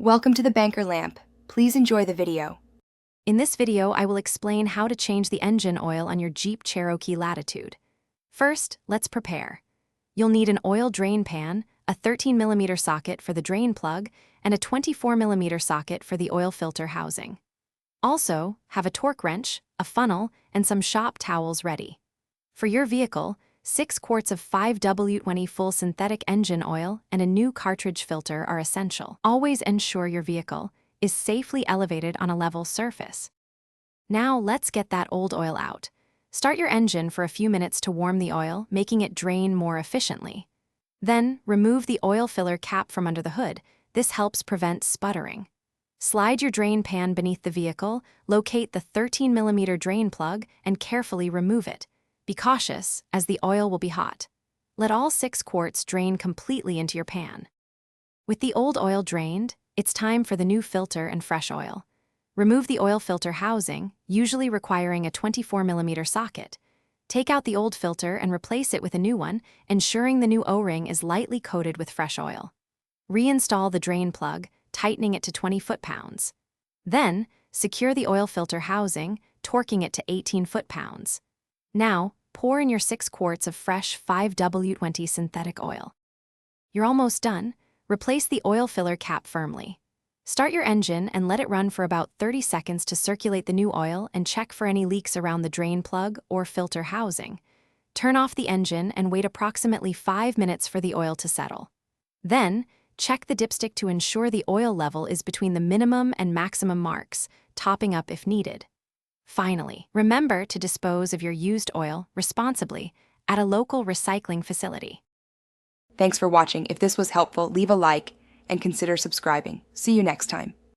Welcome to the Banker Lamp. Please enjoy the video. In this video, I will explain how to change the engine oil on your Jeep Cherokee Latitude. First, let's prepare. You'll need an oil drain pan, a 13mm socket for the drain plug, and a 24mm socket for the oil filter housing. Also, have a torque wrench, a funnel, and some shop towels ready. For your vehicle, 6 quarts of 5W20 full synthetic engine oil and a new cartridge filter are essential. Always ensure your vehicle is safely elevated on a level surface. Now let's get that old oil out. Start your engine for a few minutes to warm the oil, making it drain more efficiently. Then, remove the oil filler cap from under the hood. This helps prevent sputtering. Slide your drain pan beneath the vehicle, locate the 13mm drain plug, and carefully remove it. Be cautious, as the oil will be hot. Let all 6 quarts drain completely into your pan. With the old oil drained, it's time for the new filter and fresh oil. Remove the oil filter housing, usually requiring a 24mm socket. Take out the old filter and replace it with a new one, ensuring the new O-ring is lightly coated with fresh oil. Reinstall the drain plug, tightening it to 20 foot-pounds. Then, secure the oil filter housing, torquing it to 18 foot-pounds. Now, pour in your 6 quarts of fresh 5W20 synthetic oil. You're almost done. Replace the oil filler cap firmly. Start your engine and let it run for about 30 seconds to circulate the new oil and check for any leaks around the drain plug or filter housing. Turn off the engine and wait approximately 5 minutes for the oil to settle. Then, check the dipstick to ensure the oil level is between the minimum and maximum marks, topping up if needed. Finally, remember to dispose of your used oil responsibly at a local recycling facility. Thanks for watching. If this was helpful, leave a like and consider subscribing. See you next time.